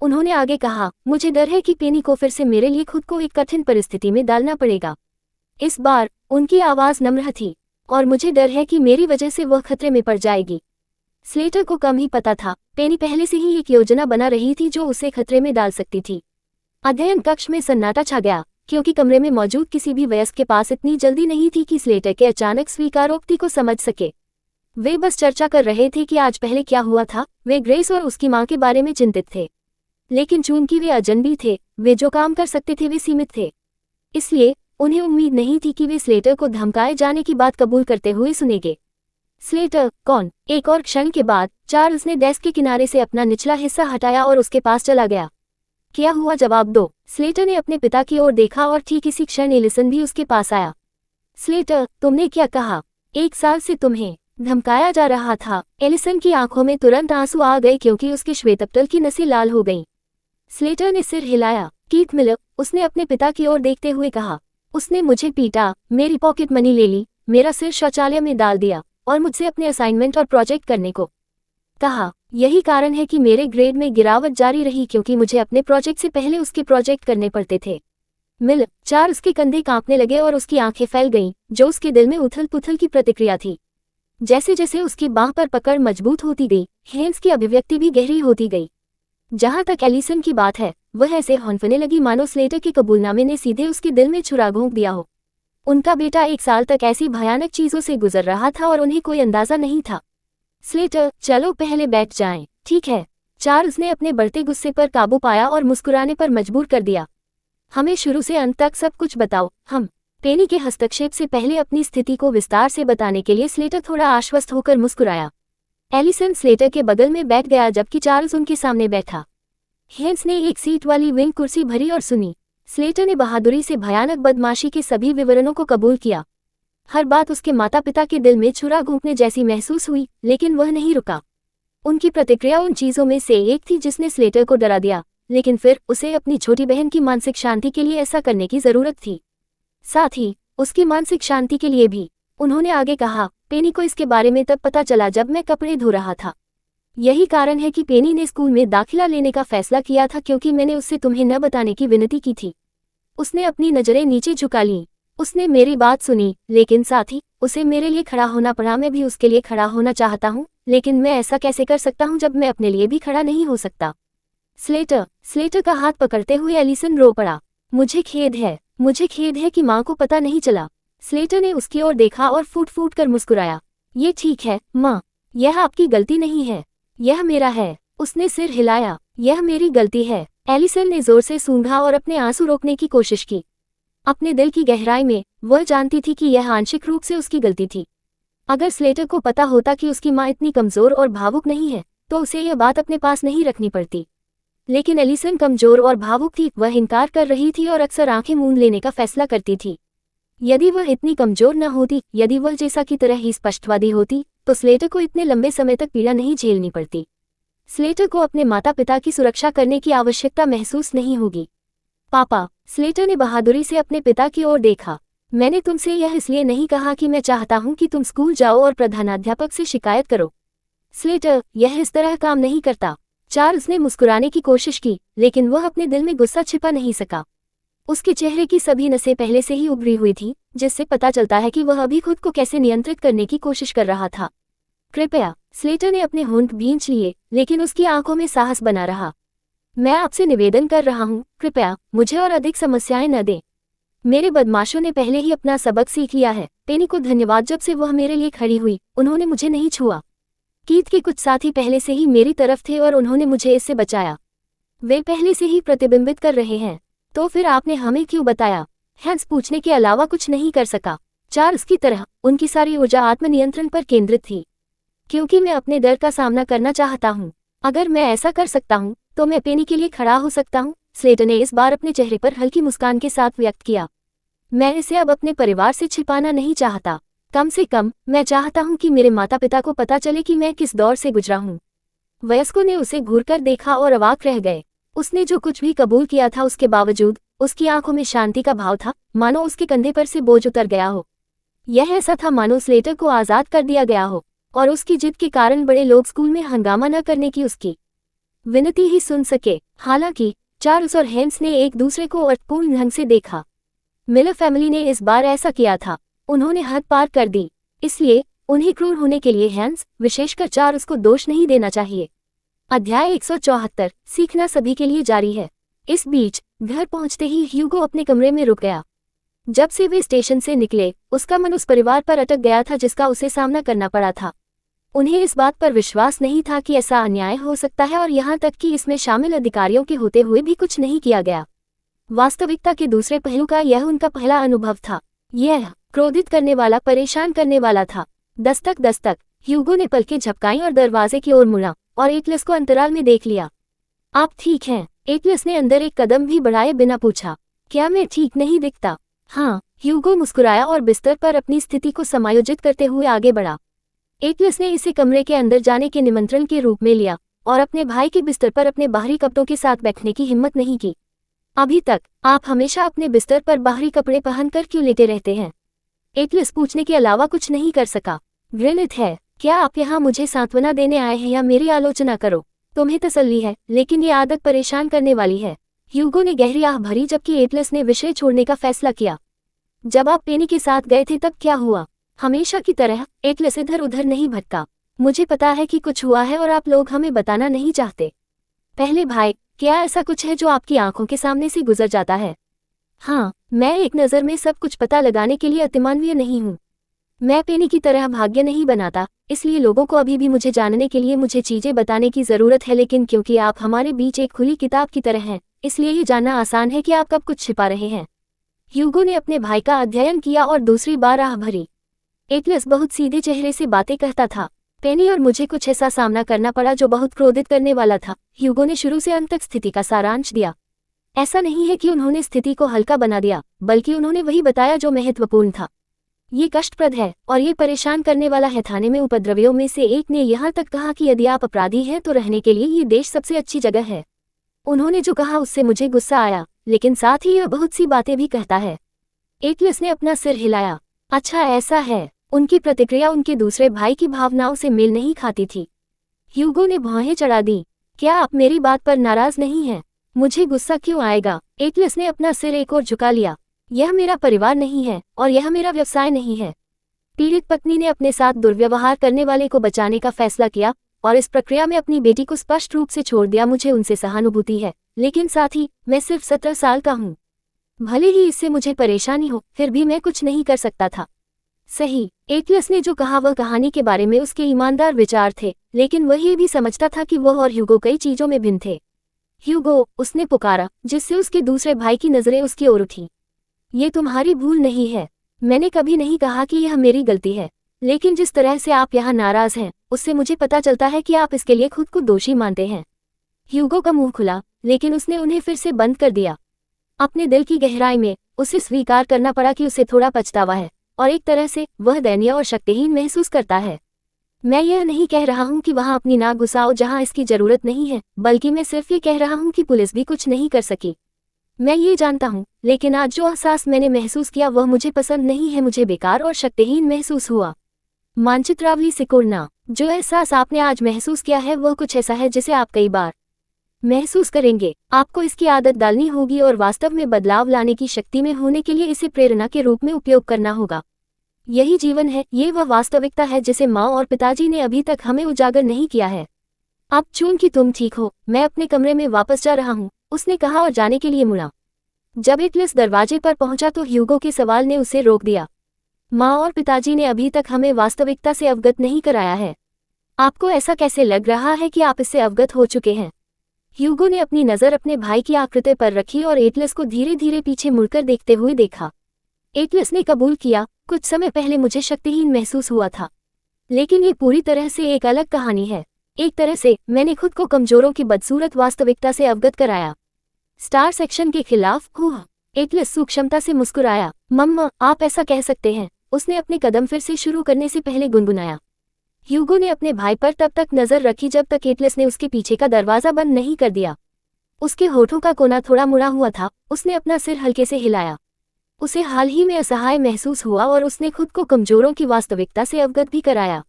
उन्होंने आगे कहा, मुझे डर है कि पेनी को फिर से मेरे लिए खुद को एक कठिन परिस्थिति में डालना पड़ेगा। इस बार उनकी आवाज नम्र थी, और मुझे डर है कि मेरी वजह से वह खतरे में पड़ जाएगी। स्लेटर को कम ही पता था, पेनी पहले से ही एक योजना बना रही थी जो उसे खतरे में डाल सकती थी। अध्ययन कक्ष में सन्नाटा छा गया, क्योंकि कमरे में मौजूद किसी भी वयस्क के पास इतनी जल्दी नहीं थी कि स्लेटर के अचानक स्वीकारोक्ति को समझ सके। वे बस चर्चा कर रहे थे कि आज पहले क्या हुआ था। वे ग्रेस और उसकी मां के बारे में चिंतित थे, लेकिन चूंकि वे अजनबी थे, वे जो काम कर सकते थे वे सीमित थे। इसलिए उन्हें उम्मीद नहीं थी कि वे स्लेटर को धमकाए जाने की बात कबूल करते हुए सुनेंगे। स्लेटर, कौन? एक और क्षण के बाद चार्ल्स ने डेस्क के किनारे से अपना निचला हिस्सा हटाया और उसके पास चला गया। क्या हुआ, जवाब दो। स्लेटर ने अपने पिता की ओर देखा और ठीक इसी क्षण एलिसन भी उसके पास आया। स्लेटर, तुमने क्या कहा? 1 साल से तुम्हें धमकाया जा रहा था। एलिसन की आंखों में तुरंत आंसू आ गए क्योंकि उसके श्वेतपटल की नसें लाल हो गईं। स्लेटर ने सिर हिलाया। कीथ मिलर, उसने अपने पिता की ओर देखते हुए कहा। उसने मुझे पीटा, मेरी पॉकेट मनी ले ली, मेरा सिर शौचालय में डाल दिया और मुझसे अपने असाइनमेंट और प्रोजेक्ट करने को कहा। यही कारण है कि मेरे ग्रेड में गिरावट जारी रही क्योंकि मुझे अपने प्रोजेक्ट से पहले उसके प्रोजेक्ट करने पड़ते थे। मिलर, चार्ल्स के कंधे कांपने लगे और उसकी आंखें फैल गईं, जो उसके दिल में उथल-पुथल की प्रतिक्रिया थी। जैसे जैसे उसकी बांह पर पकड़ मजबूत होती गई, हेन्स की अभिव्यक्ति भी गहरी होती गई। जहां तक एलिसन की बात है, वह ऐसे हौंफने लगी मानो स्लेटर के कबूलनामे ने सीधे उसके दिल में छुरा घोंप दिया हो। उनका बेटा 1 साल तक ऐसी भयानक चीजों से गुजर रहा था और उन्हें कोई अंदाजा नहीं था। स्लेटर, चलो पहले बैठ जाएं। ठीक है। चार्ल्स ने अपने बढ़ते गुस्से पर काबू पाया और मुस्कुराने पर मजबूर कर दिया। हमें शुरू से अंत तक सब कुछ बताओ। हम पेनी के हस्तक्षेप से पहले अपनी स्थिति को विस्तार से बताने के लिए स्लेटर थोड़ा आश्वस्त होकर मुस्कुराया। एलिसन स्लेटर के बगल में बैठ गया जबकि चार्ल्स उनके सामने बैठा। हेन्स ने एक सीट वाली विंग कुर्सी भरी और सुनी। स्लेटर ने बहादुरी से भयानक बदमाशी के सभी विवरणों को कबूल किया। हर बात उसके माता पिता के दिल में छुरा घोंपने जैसी महसूस हुई, लेकिन वह नहीं रुका। उनकी प्रतिक्रिया उन चीजों में से एक थी जिसने स्लेटर को डरा दिया, लेकिन फिर उसे अपनी छोटी बहन की मानसिक शांति के लिए ऐसा करने की जरूरत थी। साथ ही उसकी मानसिक शांति के लिए भी। उन्होंने आगे कहा, पेनी को इसके बारे में तब पता चला जब मैं कपड़े धो रहा था। यही कारण है कि पेनी ने स्कूल में दाखिला लेने का फैसला किया था क्योंकि मैंने उससे तुम्हें न बताने की विनती की थी। उसने अपनी नजरें नीचे झुका लीं। उसने मेरी बात सुनी, लेकिन साथ ही उसे मेरे लिए खड़ा होना पड़ा। मैं भी उसके लिए खड़ा होना चाहता हूँ, लेकिन मैं ऐसा कैसे कर सकता हूँ जब मैं अपने लिए भी खड़ा नहीं हो सकता। स्लेटर का हाथ पकड़ते हुए एलिसन रो पड़ा। मुझे खेद है कि माँ को पता नहीं चला। स्लेटर ने उसकी ओर देखा और फूट फूट कर मुस्कुराया। ये ठीक है माँ, यह आपकी गलती नहीं है, यह मेरा है। उसने सिर हिलाया। यह मेरी गलती है। एलिसन ने जोर से सूंघा और अपने आंसू रोकने की कोशिश की। अपने दिल की गहराई में वह जानती थी कि यह आंशिक रूप से उसकी गलती थी। अगर स्लेटर को पता होता कि उसकी माँ इतनी कमजोर और भावुक नहीं है, तो उसे यह बात अपने पास नहीं रखनी पड़ती। लेकिन एलिसन कमजोर और भावुक थी, वह इनकार कर रही थी और अक्सर आंखें मूंद लेने का फैसला करती थी। यदि वह इतनी कमजोर न होती, यदि वह जैसा की तरह ही स्पष्टवादी होती, तो स्लेटर को इतने लंबे समय तक पीड़ा नहीं झेलनी पड़ती। स्लेटर को अपने माता पिता की सुरक्षा करने की आवश्यकता महसूस नहीं होगी। पापा, स्लेटर ने बहादुरी से अपने पिता की ओर देखा। मैंने तुमसे यह इसलिए नहीं कहा कि मैं चाहता हूं कि तुम स्कूल जाओ और प्रधानाध्यापक से शिकायत करो। स्लेटर, यह इस तरह काम नहीं करता। चार्ल्स ने मुस्कुराने की कोशिश की, लेकिन वह अपने दिल में गुस्सा छिपा नहीं सका। उसके चेहरे की सभी नसें पहले से ही उभरी हुई थी, जिससे पता चलता है कि वह अभी खुद को कैसे नियंत्रित करने की कोशिश कर रहा था। कृपया, स्लेटर ने अपने होंठ भींच लिए, लेकिन उसकी आंखों में साहस बना रहा। मैं आपसे निवेदन कर रहा हूँ, कृपया मुझे और अधिक समस्याएं न दें। मेरे बदमाशों ने पहले ही अपना सबक सीख लिया है। पेनी को धन्यवाद, जब से वह मेरे लिए खड़ी हुई, उन्होंने मुझे नहीं छुआ। कीथ के कुछ साथी पहले से ही मेरी तरफ थे और उन्होंने मुझे इससे बचाया। वे पहले से ही प्रतिबिंबित कर रहे हैं। तो फिर आपने हमें क्यों बताया? हैंस पूछने के अलावा कुछ नहीं कर सका। चार्ल्स की तरह उनकी सारी ऊर्जा आत्मनियंत्रण पर केंद्रित थी। क्योंकि मैं अपने डर का सामना करना चाहता हूँ। अगर मैं ऐसा कर सकता हूँ, तो मैं पेनी के लिए खड़ा हो सकता हूँ। स्लेटर ने इस बार अपने चेहरे पर हल्की मुस्कान के साथ व्यक्त किया। मैं इसे अब अपने परिवार से छिपाना नहीं चाहता। कम से कम मैं चाहता हूँ कि मेरे माता पिता को पता चले कि मैं किस दौर से गुजरा हूँ। वयस्कों ने उसे घूरकर देखा और अवाक रह गए। उसने जो कुछ भी कबूल किया था, उसके बावजूद उसकी आंखों में शांति का भाव था, मानो उसके कंधे पर से बोझ उतर गया हो। यह ऐसा था मानो स्लेटर को आजाद कर दिया गया हो और उसकी जिद के कारण बड़े लोग स्कूल में हंगामा न करने की उसकी विनती ही सुन सके। हालांकि चार्ल्स और हेन्स ने एक दूसरे को अर्थपूर्ण ढंग से देखा। मिलर फैमिली ने इस बार ऐसा किया था। उन्होंने हद पार कर दी, इसलिए उन्हें क्रूर होने के लिए हेन्स, विशेषकर चार्ल्स को दोष नहीं देना चाहिए। अध्याय 174 सीखना सभी के लिए जारी है। इस बीच घर पहुंचते ही ह्यूगो अपने कमरे में रुक गया। जब से वे स्टेशन से निकले, उसका मन उस परिवार पर अटक गया था जिसका उसे सामना करना पड़ा था। उन्हें इस बात पर विश्वास नहीं था कि ऐसा अन्याय हो सकता है और यहाँ तक कि इसमें शामिल अधिकारियों के होते हुए भी कुछ नहीं किया गया। वास्तविकता के दूसरे पहलू का यह उनका पहला अनुभव था। यह क्रोधित करने वाला, परेशान करने वाला था। दस्तक दस्तक। ह्यूगो ने पलकें झपकाईं और दरवाजे की ओर मुड़ा और एटलस को अंतराल में देख लिया। आप ठीक हैं? एटलस ने अंदर एक कदम भी बढ़ाए बिना पूछा। क्या मैं ठीक नहीं दिखता? हाँ, ह्यूगो मुस्कुराया और बिस्तर पर अपनी स्थिति को समायोजित करते हुए आगे बढ़ा। एटलस ने इसे कमरे के अंदर जाने के निमंत्रण के रूप में लिया और अपने भाई के बिस्तर पर अपने बाहरी कपड़ों के साथ बैठने की हिम्मत नहीं की। अभी तक आप हमेशा अपने बिस्तर पर बाहरी कपड़े पहनकर क्यों लेटे रहते हैं? एटलस पूछने के अलावा कुछ नहीं कर सका। घृणित है। क्या आप यहाँ मुझे सांत्वना देने आए हैं या मेरी आलोचना करो? तुम्हें तसल्ली है, लेकिन ये आदत परेशान करने वाली है। ह्यूगो ने गहरी आह भरी जबकि एटलस ने विषय छोड़ने का फैसला किया। जब आप पेनी के साथ गए थे तब क्या हुआ? हमेशा की तरह एटलस इधर उधर नहीं भटका। मुझे पता है कि कुछ हुआ है और आप लोग हमें बताना नहीं चाहते। पहले भाई, क्या ऐसा कुछ है जो आपकी आंखों के सामने से गुजर जाता है? हाँ, मैं एक नज़र में सब कुछ पता लगाने के लिए अतिमानवीय नहीं हूँ। मैं पेनी की तरह भाग्य नहीं बनाता, इसलिए लोगों को अभी भी मुझे जानने के लिए मुझे चीजें बताने की जरूरत है, लेकिन क्योंकि आप हमारे बीच एक खुली किताब की तरह हैं, इसलिए ये जानना आसान है कि आप कब कुछ छिपा रहे हैं। ह्यूगो ने अपने भाई का अध्ययन किया और दूसरी बार आह भरी। एटलस बहुत सीधे चेहरे से बातें कहता था। पेनी और मुझे कुछ ऐसा सामना करना पड़ा जो बहुत क्रोधित करने वाला था। ह्यूगो ने शुरू से अंत तक स्थिति का सारांश दिया। ऐसा नहीं है कि उन्होंने स्थिति को हल्का बना दिया, बल्कि उन्होंने वही बताया जो महत्वपूर्ण था। ये कष्टप्रद है और ये परेशान करने वाला है। थाने में उपद्रवियों में से एक ने यहाँ तक कहा कि यदि आप अपराधी हैं तो रहने के लिए ये देश सबसे अच्छी जगह है। उन्होंने जो कहा उससे मुझे गुस्सा आया, लेकिन साथ ही यह बहुत सी बातें भी कहता है। एटलस ने अपना सिर हिलाया। अच्छा ऐसा है। उनकी प्रतिक्रिया उनके दूसरे भाई की भावनाओं से मेल नहीं खाती थी। ह्यूगो ने भौहें चढ़ा दी। क्या आप मेरी बात पर नाराज नहीं हैं? मुझे गुस्सा क्यों आएगा? एटलस ने अपना सिर एक ओर झुका लिया। यह मेरा परिवार नहीं है और यह मेरा व्यवसाय नहीं है। पीड़ित पत्नी ने अपने साथ दुर्व्यवहार करने वाले को बचाने का फैसला किया और इस प्रक्रिया में अपनी बेटी को स्पष्ट रूप से छोड़ दिया। मुझे उनसे सहानुभूति है, लेकिन साथ ही मैं सिर्फ 17 साल का हूँ। भले ही इससे मुझे परेशानी हो, फिर भी मैं कुछ नहीं कर सकता था। सही। एटलस ने जो कहा वह कहानी के बारे में उसके ईमानदार विचार थे, लेकिन वह ये भी समझता था कि वह और ह्यूगो कई चीजों में भिन्न थे। ह्यूगो, उसने पुकारा, जिससे उसके दूसरे भाई की नजरें उसकी ओर उठी। ये तुम्हारी भूल नहीं है। मैंने कभी नहीं कहा कि यह मेरी गलती है, लेकिन जिस तरह से आप यहाँ नाराज हैं, उससे मुझे पता चलता है कि आप इसके लिए खुद को दोषी मानते हैं। ह्यूगो का मुंह खुला, लेकिन उसने उन्हें फिर से बंद कर दिया। अपने दिल की गहराई में उसे स्वीकार करना पड़ा कि उसे थोड़ा पछतावा है और एक तरह से वह दयनीय और शक्तिहीन महसूस करता है। मैं यह नहीं कह रहा हूँ कि वहाँ अपनी नाक घुसाओ जहाँ इसकी जरूरत नहीं है, बल्कि मैं सिर्फ ये कह रहा हूँ कि पुलिस भी कुछ नहीं कर सकी। मैं ये जानता हूँ, लेकिन आज जो एहसास मैंने महसूस किया वह मुझे पसंद नहीं है। मुझे बेकार और शक्तिहीन महसूस हुआ। मानचित्रावली सिकुड़ना। जो एहसास आपने आज महसूस किया है वह कुछ ऐसा है जिसे आप कई बार महसूस करेंगे। आपको इसकी आदत डालनी होगी और वास्तव में बदलाव लाने की शक्ति में होने के लिए इसे प्रेरणा के रूप में उपयोग करना होगा। यही जीवन है, ये वह वास्तविकता है जिसे माँ और पिताजी ने अभी तक हमें उजागर नहीं किया है। अब चूंकि तुम ठीक हो, मैं अपने कमरे में वापस जा रहा हूँ, उसने कहा और जाने के लिए मुड़ा। जब एटलस दरवाजे पर पहुंचा तो ह्यूगो के सवाल ने उसे रोक दिया। माँ और पिताजी ने अभी तक हमें वास्तविकता से अवगत नहीं कराया है। आपको ऐसा कैसे लग रहा है कि आप इससे अवगत हो चुके हैं? ह्यूगो ने अपनी नज़र अपने भाई की आकृति पर रखी और एटलस को धीरे धीरे पीछे मुड़कर देखते हुए देखा। एटलस ने कबूल किया, कुछ समय पहले मुझे शक्तिहीन महसूस हुआ था, लेकिन ये पूरी तरह से एक अलग कहानी है। एक तरह से मैंने खुद को कमजोरों की बदसूरत वास्तविकता से अवगत कराया। स्टार सेक्शन के खिलाफ हुआ। एटलस सूक्ष्मता से मुस्कुराया। मम्मा, आप ऐसा कह सकते हैं, उसने अपने कदम फिर से शुरू करने से पहले गुनगुनाया। ह्यूगो ने अपने भाई पर तब तक नजर रखी जब तक एटलस ने उसके पीछे का दरवाजा बंद नहीं कर दिया। उसके होठों का कोना थोड़ा मुड़ा हुआ था। उसने अपना सिर हल्के से हिलाया। उसे हाल ही में असहाय महसूस हुआ और उसने खुद को कमजोरों की वास्तविकता से अवगत भी कराया।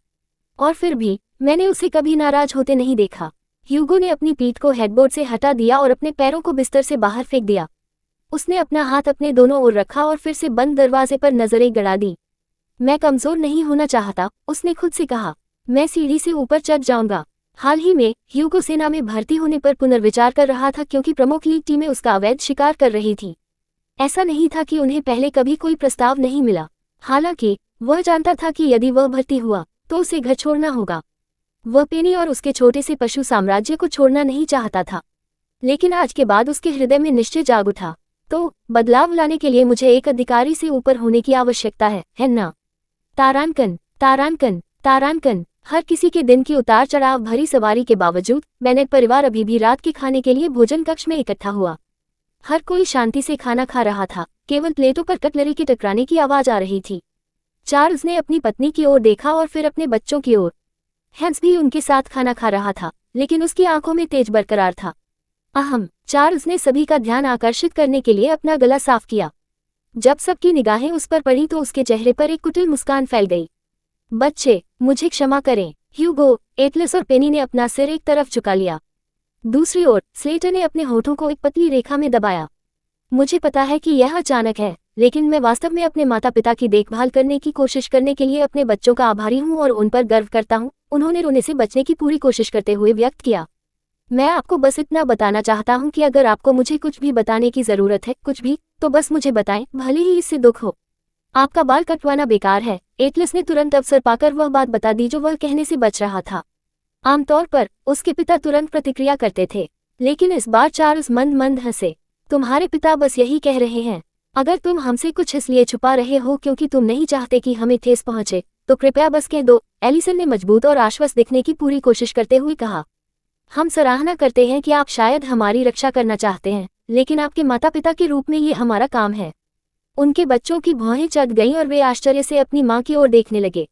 और फिर भी मैंने उसे कभी नाराज होते नहीं देखा। ह्यूगो ने अपनी पीठ को हेडबोर्ड से हटा दिया और अपने पैरों को बिस्तर से बाहर फेंक दिया। उसने अपना हाथ अपने दोनों ओर रखा और फिर से बंद दरवाजे पर नजरें गड़ा दी। मैं कमजोर नहीं होना चाहता, उसने खुद से कहा। मैं सीढ़ी से ऊपर चढ़ जाऊंगा। हाल ही में ह्यूगो सेना में भर्ती होने पर पुनर्विचार कर रहा था क्योंकि प्रमुख लीग टीमें उसका अवैध शिकार कर रही थी। ऐसा नहीं था कि उन्हें पहले कभी कोई प्रस्ताव नहीं मिला। हालांकि वह जानता था कि यदि वह भर्ती हुआ तो उसे घर छोड़ना होगा। वह पेनी और उसके छोटे से पशु साम्राज्य को छोड़ना नहीं चाहता था। लेकिन आज के बाद उसके हृदय में निश्चय जाग उठा। तो बदलाव लाने के लिए मुझे एक अधिकारी से ऊपर होने की आवश्यकता है ना? तारांकन, तारांकन, तारांकन। हर किसी के दिन की उतार चढ़ाव भरी सवारी के बावजूद बेनेट परिवार अभी भी रात के खाने के लिए भोजन कक्ष में इकट्ठा हुआ। हर कोई शांति से खाना खा रहा था, केवल प्लेटों पर कटलरी के टकराने की आवाज आ रही थी। चार्ल्स ने अपनी पत्नी की ओर देखा और फिर अपने बच्चों की ओर। हैंस भी उनके साथ खाना खा रहा था, लेकिन उसकी आंखों में तेज बरकरार था। अहम। चार्ल्स ने सभी का ध्यान आकर्षित करने के लिए अपना गला साफ किया। जब सबकी निगाहें उस पर पड़ी तो उसके चेहरे पर एक कुटिल मुस्कान फैल गई। बच्चे, मुझे क्षमा करें। ह्यूगो, एटलस और पेनी ने अपना सिर एक तरफ झुका लिया। दूसरी ओर स्लेटर ने अपने होठों को एक पतली रेखा में दबाया। मुझे पता है कि यह अचानक है, लेकिन मैं वास्तव में अपने माता पिता की देखभाल करने की कोशिश करने के लिए अपने बच्चों का आभारी हूं और उन पर गर्व करता हूं, उन्होंने रोने से बचने की पूरी कोशिश करते हुए व्यक्त किया। मैं आपको बस इतना बताना चाहता हूं कि अगर आपको मुझे कुछ भी बताने की जरूरत है, कुछ भी, तो बस मुझे बताएं, भले ही इससे दुख हो। आपका बाल कटवाना बेकार है। एटलस ने तुरंत अवसर पाकर वह बात बता दी जो वह कहने से बच रहा था। आमतौर पर उसके पिता तुरंत प्रतिक्रिया करते थे, लेकिन इस बार चार्ल्स मंद मंद हंसे। तुम्हारे पिता बस यही कह रहे हैं। अगर तुम हमसे कुछ इसलिए छुपा रहे हो क्योंकि तुम नहीं चाहते कि हमें ठेस पहुंचे, तो कृपया बस कह दो, एलिसन ने मजबूत और आश्वस्त दिखने की पूरी कोशिश करते हुए कहा। हम सराहना करते हैं कि आप शायद हमारी रक्षा करना चाहते हैं, लेकिन आपके माता पिता के रूप में ये हमारा काम है। उनके बच्चों की भौहें चढ़ गईं और वे आश्चर्य से अपनी मां की ओर देखने लगे।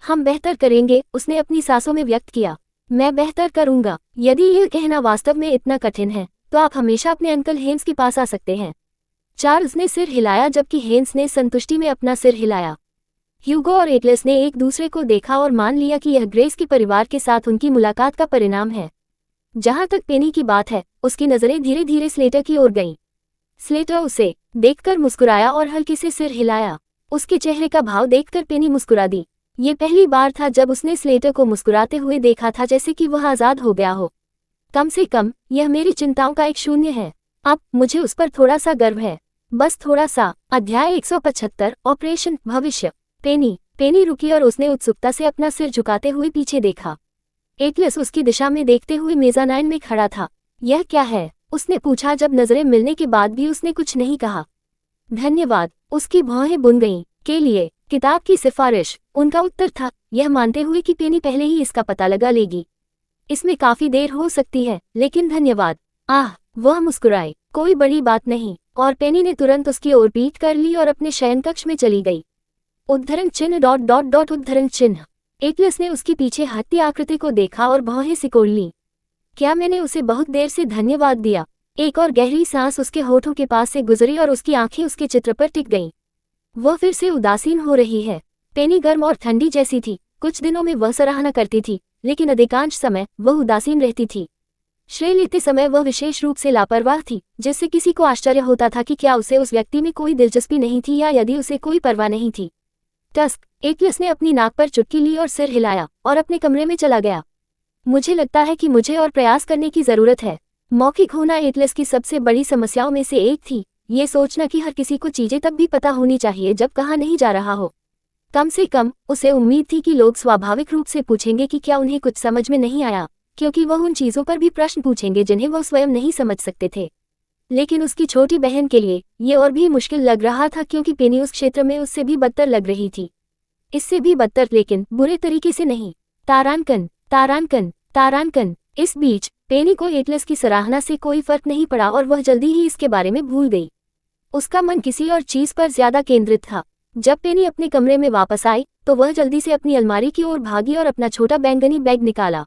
हम बेहतर करेंगे, उसने अपनी सांसों में व्यक्त किया। मैं बेहतर करूंगा। यदि यह कहना वास्तव में इतना कठिन है, तो आप हमेशा अपने अंकल हेन्स के पास आ सकते हैं। चार्ल्स ने सिर हिलाया जबकि हेन्स ने संतुष्टि में अपना सिर हिलाया। ह्यूगो और एटलस ने एक दूसरे को देखा और मान लिया कि यह ग्रेस के परिवार के साथ उनकी मुलाकात का परिणाम है। जहां तक पेनी की बात है, उसकी नजरें धीरे धीरे स्लेटर की ओर गईं। स्लेटर उसे देखकर मुस्कुराया और हल्के से सिर हिलाया। उसके चेहरे का भाव देखकर पेनी मुस्कुरा दी। ये पहली बार था जब उसने स्लेटर को मुस्कुराते हुए देखा था, जैसे कि वह आजाद हो गया हो। कम से कम यह मेरी चिंताओं का एक शून्य है। अब मुझे उस पर थोड़ा सा गर्व है, बस थोड़ा सा। अध्याय 175 ऑपरेशन भविष्य। पेनी रुकी और उसने उत्सुकता से अपना सिर झुकाते हुए पीछे देखा। एटलस उसकी दिशा में देखते हुए मेज़ानाइन में खड़ा था। यह क्या है? उसने पूछा जब नजरें मिलने के बाद भी उसने कुछ नहीं कहा। धन्यवाद, उसकी भौहें बुन गईं। के लिए किताब की सिफारिश, उनका उत्तर था, यह मानते हुए कि पेनी पहले ही इसका पता लगा लेगी। इसमें काफी देर हो सकती है, लेकिन धन्यवाद। आह, वह मुस्कुराए। कोई बड़ी बात नहीं। और पेनी ने तुरंत उसकी ओर पीठ कर ली और अपने शयन कक्ष में चली गई। उद्धरण चिन्ह ... उद्धरण चिन्ह। एटलस ने उसकी पीछे हत्ती आकृति को देखा और भौहें सिकोड़ लीं। क्या मैंने उसे बहुत देर से धन्यवाद दिया? एक और गहरी सांस उसके होठों के पास से गुजरी और उसकी आंखें उसके चित्र पर टिक गईं। वह फिर से उदासीन हो रही है। पेनी गर्म और ठंडी जैसी थी। कुछ दिनों में वह सराहना करती थी, लेकिन अधिकांश समय वह उदासीन रहती थी। श्रेय लेते समय वह विशेष रूप से लापरवाह थी, जिससे किसी को आश्चर्य होता था कि क्या उसे उस व्यक्ति में कोई दिलचस्पी नहीं थी या यदि उसे कोई परवाह नहीं थी। टस्क। एटलस ने अपनी नाक पर चुटकी ली और सिर हिलाया और अपने कमरे में चला गया। मुझे लगता है कि मुझे और प्रयास करने की जरूरत है। मौखिक होना एटलस की सबसे बड़ी समस्याओं में से एक थी। ये सोचना कि हर किसी को चीजें तब भी पता होनी चाहिए जब कहा नहीं जा रहा हो। कम से कम उसे उम्मीद थी कि लोग स्वाभाविक रूप से पूछेंगे कि क्या उन्हें कुछ समझ में नहीं आया, क्योंकि वह उन चीजों पर भी प्रश्न पूछेंगे जिन्हें वह स्वयं नहीं समझ सकते थे। लेकिन उसकी छोटी बहन के लिए ये और भी मुश्किल लग रहा था, क्योंकि पेनी उस क्षेत्र में उससे भी बदतर लग रही थी। इससे भी बदतर, लेकिन बुरे तरीके से नहीं। तारांकन, तारांकन, तारांकन। इस बीच पेनी को एटलस की सराहना से कोई फर्क नहीं पड़ा और वह जल्दी ही इसके बारे में भूल गई। उसका मन किसी और चीज पर ज्यादा केंद्रित था। जब पेनी अपने कमरे में वापस आई तो वह जल्दी से अपनी अलमारी की ओर भागी और अपना छोटा बैंगनी बैग निकाला।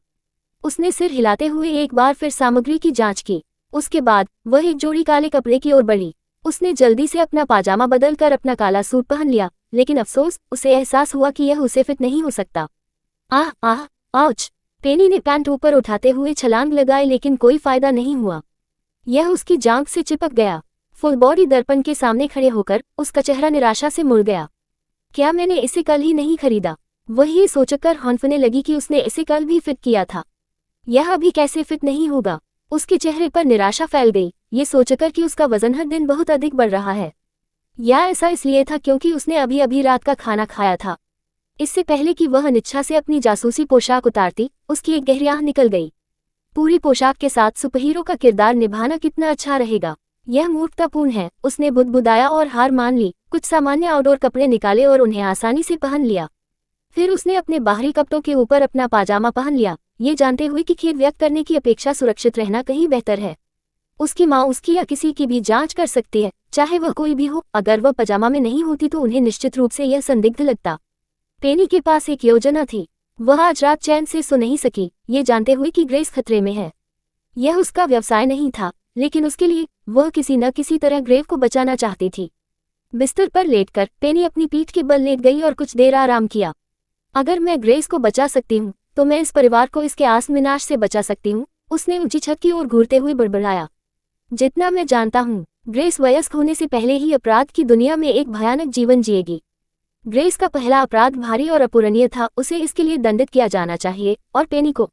उसने सिर हिलाते हुए एक बार फिर सामग्री की जांच की। उसके बाद वह एक जोड़ी काले कपड़े की ओर बढ़ी। उसने जल्दी से अपना पाजामा बदलकर अपना काला सूट पहन लिया, लेकिन अफसोस, उसे एहसास हुआ कि यह उसे फिट नहीं हो सकता। आह आह, आउच। पेनी ने पैंट ऊपर उठाते हुए छलांग लगाई, लेकिन कोई फायदा नहीं हुआ। यह उसकी जांघ से चिपक गया। फुल बॉडी दर्पण के सामने खड़े होकर उसका चेहरा निराशा से मुड़ गया। क्या मैंने इसे कल ही नहीं खरीदा? वह ये सोचकर हौंफने लगी कि उसने इसे कल भी फिट किया था। यह अभी कैसे फिट नहीं होगा? उसके चेहरे पर निराशा फैल गई, ये सोचकर कि उसका वजन हर दिन बहुत अधिक बढ़ रहा है। या ऐसा इसलिए था क्योंकि उसने अभी अभी रात का खाना खाया था। इससे पहले कि वह अनिच्छा से अपनी जासूसी पोशाक उतारती, उसकी एक गहरी आह निकल गई। पूरी पोशाक के साथ सुपरहीरो का किरदार निभाना कितना अच्छा रहेगा। यह मूर्खतापूर्ण है, उसने बुदबुदाया और हार मान ली। कुछ सामान्य आउटडोर कपड़े निकाले और उन्हें आसानी से पहन लिया। फिर उसने अपने बाहरी कपड़ों के ऊपर अपना पाजामा पहन लिया, ये जानते हुए कि खेद व्यक्त करने की अपेक्षा सुरक्षित रहना कहीं बेहतर है। उसकी माँ उसकी या किसी की भी जांच कर सकती है, चाहे वह कोई भी हो। अगर वह पजामा में नहीं होती तो उन्हें निश्चित रूप से यह संदिग्ध लगता। पेनी के पास एक योजना थी। वह आज रात चैन से सो नहीं सकी, ये जानते हुए कि ग्रेस खतरे में है। यह उसका व्यवसाय नहीं था, लेकिन उसके लिए वह किसी न किसी तरह ग्रेव को बचाना चाहती थी। बिस्तर पर लेटकर पेनी अपनी पीठ के बल लेट गई और कुछ देर आराम किया। अगर मैं ग्रेस को बचा सकती हूँ तो मैं इस परिवार को इसके आत्मविनाश से बचा सकती हूँ, उसने ऊंची छत की ओर घूरते हुए बड़बड़ाया। जितना मैं जानता हूँ, ग्रेस वयस्क होने से पहले ही अपराध की दुनिया में एक भयानक जीवन जिएगी। ग्रेस का पहला अपराध भारी और अपूरणीय था, उसे इसके लिए दंडित किया जाना चाहिए, और पेनी को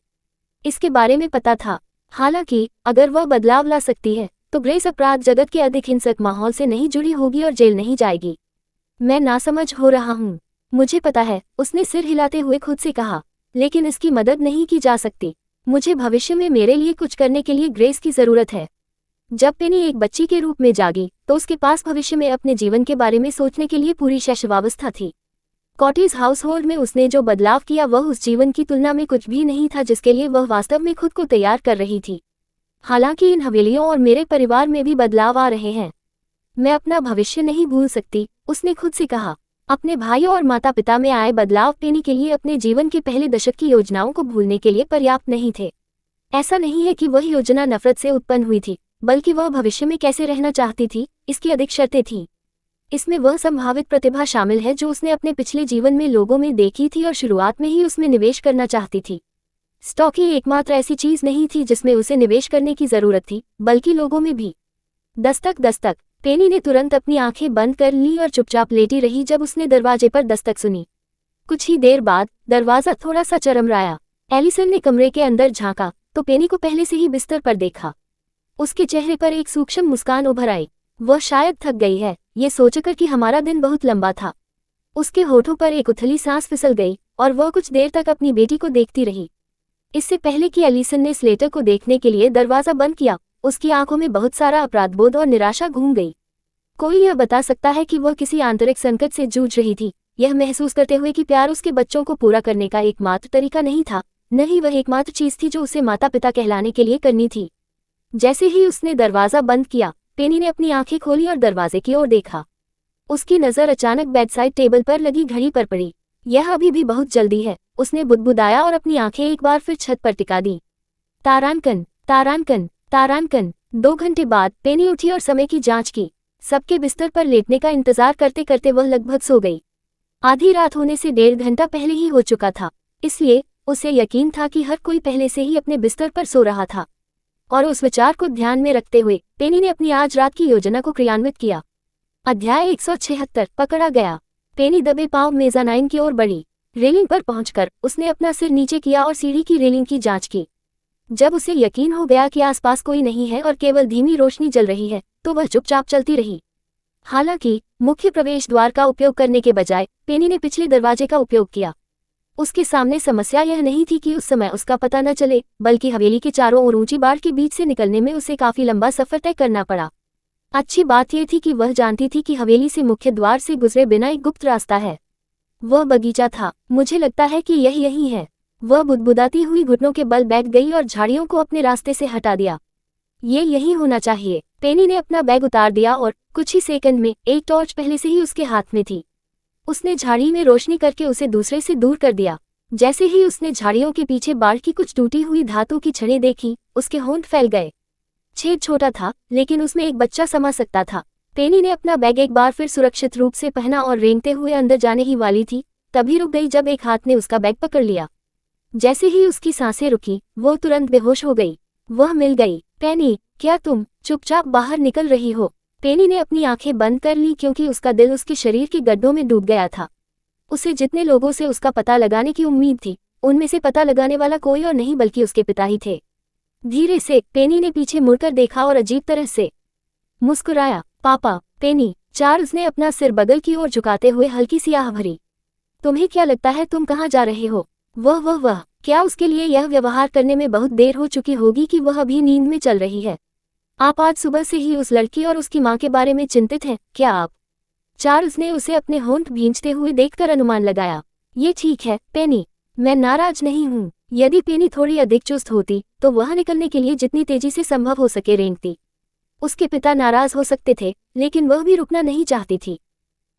इसके बारे में पता था। हालांकि अगर वह बदलाव ला सकती है तो ग्रेस अपराध जगत के अधिक हिंसक माहौल से नहीं जुड़ी होगी और जेल नहीं जाएगी। मैं नासमझ हो रहा हूँ, मुझे पता है, उसने सिर हिलाते हुए खुद से कहा, लेकिन इसकी मदद नहीं की जा सकती। मुझे भविष्य में मेरे लिए कुछ करने के लिए ग्रेस की जरूरत है। जब पेनी एक बच्ची के रूप में जागी तो उसके पास भविष्य में अपने जीवन के बारे में सोचने के लिए पूरी शैशवावस्था थी। कॉटेज हाउसहोल्ड में उसने जो बदलाव किया वह उस जीवन की तुलना में कुछ भी नहीं था जिसके लिए वह वास्तव में खुद को तैयार कर रही थी। हालांकि इन हवेलियों और मेरे परिवार में भी बदलाव आ रहे हैं। मैं अपना भविष्य नहीं भूल सकती, उसने खुद से कहा। अपने भाइयों और माता पिता में आए बदलाव पेनी के लिए अपने जीवन के पहले दशक की योजनाओं को भूलने के लिए पर्याप्त नहीं थे। ऐसा नहीं है कि वह योजना नफरत से उत्पन्न हुई थी, बल्कि वह भविष्य में कैसे रहना चाहती थी, इसकी अधिक शर्तें थीं। इसमें वह संभावित प्रतिभा शामिल है जो उसने अपने पिछले जीवन में लोगों में देखी थी और शुरुआत में ही उसमें निवेश करना चाहती थी। स्टॉक ही एकमात्र ऐसी चीज नहीं थी जिसमें उसे निवेश करने की जरूरत थी, बल्कि लोगों में भी। दस्तक दस्तक। पेनी ने तुरंत अपनी आंखें बंद कर ली और चुपचाप लेटी रही जब उसने दरवाजे पर दस्तक सुनी। कुछ ही देर बाद दरवाजा थोड़ा सा चरमराया। एलिसन ने कमरे के अंदर झांका तो पेनी को पहले से ही बिस्तर पर देखा। उसके चेहरे पर एक सूक्ष्म मुस्कान उभर आई। वह शायद थक गई है, ये सोचकर कि हमारा दिन बहुत लंबा था। उसके होठों पर एक उथली सांस फिसल गई और वह कुछ देर तक अपनी बेटी को देखती रही। इससे पहले कि एलिसन ने स्लेटर को देखने के लिए दरवाजा बंद किया, उसकी आंखों में बहुत सारा अपराधबोध और निराशा घूम गई। कोई यह बता सकता है कि वह किसी आंतरिक संकट से जूझ रही थी, यह महसूस करते हुए कि प्यार उसके बच्चों को पूरा करने का एकमात्र तरीका नहीं था, न ही वह एकमात्र चीज थी जो उसे माता पिता कहलाने के लिए करनी थी। जैसे ही उसने दरवाजा बंद किया, पेनी ने अपनी आंखें खोली और दरवाजे की ओर देखा। उसकी नजर अचानक बेडसाइड टेबल पर लगी घड़ी पर पड़ी। यह अभी भी बहुत जल्दी है, उसने बुदबुदाया और अपनी आंखें एक बार फिर छत पर टिका दी। तारांकन, तारांकन, तारांकन। 2 घंटे बाद पेनी उठी और समय की जांच की। सबके बिस्तर पर लेटने का इंतजार करते करते वह लगभग सो गई। आधी रात होने से 1.5 घंटा पहले ही हो चुका था, इसलिए उसे यकीन था कि हर कोई पहले से ही अपने बिस्तर पर सो रहा था। और उस विचार को ध्यान में रखते हुए पेनी ने अपनी आज रात की योजना को क्रियान्वित किया। अध्याय 176 पकड़ा गया। पेनी दबे पांव मेज़ानाइन की ओर बढ़ी। रेलिंग पर पहुंचकर उसने अपना सिर नीचे किया और सीढ़ी की रेलिंग की जांच की। जब उसे यकीन हो गया कि आसपास कोई नहीं है और केवल धीमी रोशनी जल रही है, तो वह चुपचाप चलती रही। हालांकि मुख्य प्रवेश द्वार का उपयोग करने के बजाय पेनी ने पिछले दरवाजे का उपयोग किया। उसके सामने समस्या यह नहीं थी कि उस समय उसका पता न चले, बल्कि हवेली के चारों ओर ऊंची बाड़ के बीच से निकलने में उसे काफी लंबा सफर तय करना पड़ा। अच्छी बात यह थी कि वह जानती थी कि हवेली से मुख्य द्वार से गुजरे बिना एक गुप्त रास्ता है। वह बगीचा था, मुझे लगता है कि यह यही है। वह बुदबुदाती हुई घुटनों के बल बैठ गई और झाड़ियों को अपने रास्ते से हटा दिया। ये यही होना चाहिए। पेनी ने अपना बैग उतार दिया और कुछ ही सेकंड में एक टॉर्च पहले से ही उसके हाथ में थी। उसने झाड़ी में रोशनी करके उसे दूसरे से दूर कर दिया। जैसे ही उसने झाड़ियों के पीछे बाढ़ की कुछ टूटी हुई धातु की छड़ें देखी, उसके होंठ फैल गए। छेद छोटा था, लेकिन उसमें एक बच्चा समा सकता था। पेनी ने अपना बैग एक बार फिर सुरक्षित रूप से पहना और रेंगते हुए अंदर जाने ही वाली थी, तभी रुक गई जब एक हाथ ने उसका बैग पकड़ लिया। जैसे ही उसकी सांसें रुकी, वो तुरंत बेहोश हो गई। वह मिल गई। पेनी, क्या तुम चुपचाप बाहर निकल रही हो? पेनी ने अपनी आंखें बंद कर ली क्योंकि उसका दिल उसके शरीर के गड्ढों में डूब गया था। उसे जितने लोगों से उसका पता लगाने की उम्मीद थी, उनमें से पता लगाने वाला कोई और नहीं बल्कि उसके पिता ही थे। धीरे से पेनी ने पीछे मुड़कर देखा और अजीब तरह से मुस्कुराया। पापा, पेनी, चार्ल्स ने अपना सिर बगल की ओर झुकाते हुए हल्की सी आह भरी। तुम्हें क्या लगता है तुम कहाँ जा रहे हो? वह क्या उसके लिए यह व्यवहार करने में बहुत देर हो चुकी होगी कि वह अभी नींद में चल रही है? आप आज सुबह से ही उस लड़की और उसकी माँ के बारे में चिंतित हैं, क्या आप? चार्ल्स ने उसे अपने होंठ भींचते हुए देखकर अनुमान लगाया। ये ठीक है, पेनी। मैं नाराज नहीं हूँ। यदि पेनी थोड़ी अधिक चुस्त होती तो वह निकलने के लिए जितनी तेजी से संभव हो सके रेंगती। उसके पिता नाराज हो सकते थे, लेकिन वह भी रुकना नहीं चाहती थी।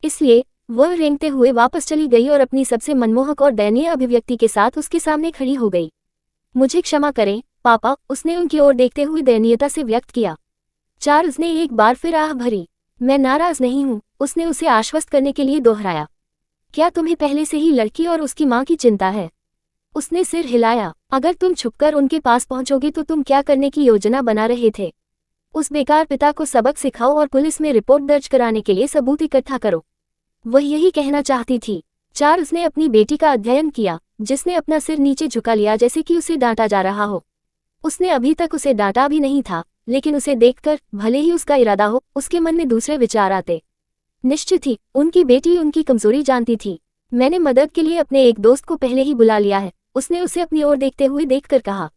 इसलिए वह रेंगते हुए वापस चली गई और अपनी सबसे मनमोहक और दयनीय अभिव्यक्ति के साथ उसके सामने खड़ी हो गई। मुझे क्षमा करें, पापा, उसने उनकी ओर देखते हुए दयनीयता से व्यक्त किया। चार्ल्स ने एक बार फिर आह भरी। मैं नाराज नहीं हूँ, उसने उसे आश्वस्त करने के लिए दोहराया। क्या तुम्हें पहले से ही लड़की और उसकी माँ की चिंता है? उसने सिर हिलाया। अगर तुम छुपकर उनके पास पहुंचोगे तो तुम क्या करने की योजना बना रहे थे? उस बेकार पिता को सबक सिखाओ और पुलिस में रिपोर्ट दर्ज कराने के लिए सबूत इकट्ठा करो। वह यही कहना चाहती थी। चार्ल्स ने अपनी बेटी का अध्ययन किया, जिसने अपना सिर नीचे झुका लिया जैसे कि उसे डांटा जा रहा हो। उसने अभी तक उसे डांटा भी नहीं था, लेकिन उसे देखकर, भले ही उसका इरादा हो, उसके मन में दूसरे विचार आते। निश्चित ही उनकी बेटी उनकी कमजोरी जानती थी। मैंने मदद के लिए अपने एक दोस्त को पहले ही बुला लिया है, उसने उसे अपनी ओर देखते हुए देखकर कहा।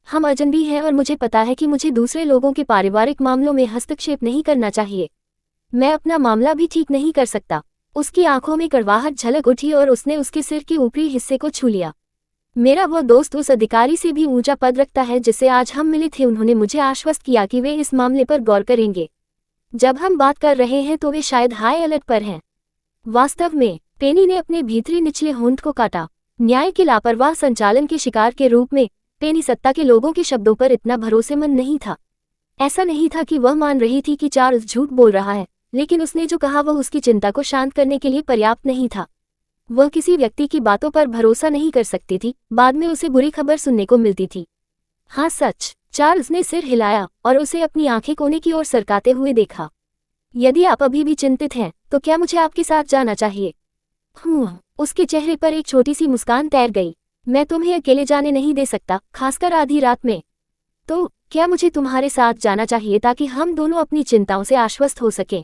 हम अजनबी हैं और मुझे पता है कि मुझे दूसरे लोगों के पारिवारिक मामलों में हस्तक्षेप नहीं करना चाहिए। मैं अपना मामला भी ठीक नहीं कर सकता। उसकी आंखों में कड़वाहट झलक उठी और उसने उसके सिर के ऊपरी हिस्से को छू लिया। मेरा वो दोस्त उस अधिकारी से भी ऊंचा पद रखता है जिससे आज हम मिले थे। उन्होंने मुझे आश्वस्त किया कि वे इस मामले पर गौर करेंगे। जब हम बात कर रहे हैं तो वे शायद हाई अलर्ट पर हैं। वास्तव में, पेनी ने अपने भीतरी निचले होंठ को काटा। न्याय के लापरवाह संचालन के शिकार के रूप में पेनी सत्ता के लोगों के शब्दों पर इतना भरोसेमंद नहीं था। ऐसा नहीं था कि वह मान रही थी कि चार्ल्स झूठ बोल रहा है, लेकिन उसने जो कहा वह उसकी चिंता को शांत करने के लिए पर्याप्त नहीं था। वह किसी व्यक्ति की बातों पर भरोसा नहीं कर सकती थी, बाद में उसे बुरी खबर सुनने को मिलती थी। हाँ सच। चार्ल्स ने सिर हिलाया और उसे अपनी आंखें कोने की ओर सरकाते हुए देखा। यदि आप अभी भी चिंतित हैं, तो क्या मुझे आपके साथ जाना चाहिए? उसके चेहरे पर एक छोटी सी मुस्कान तैर गई। मैं तुम्हें अकेले जाने नहीं दे सकता, खासकर आधी रात में। तो क्या मुझे तुम्हारे साथ जाना चाहिए ताकि हम दोनों अपनी चिंताओं से आश्वस्त हो सकें?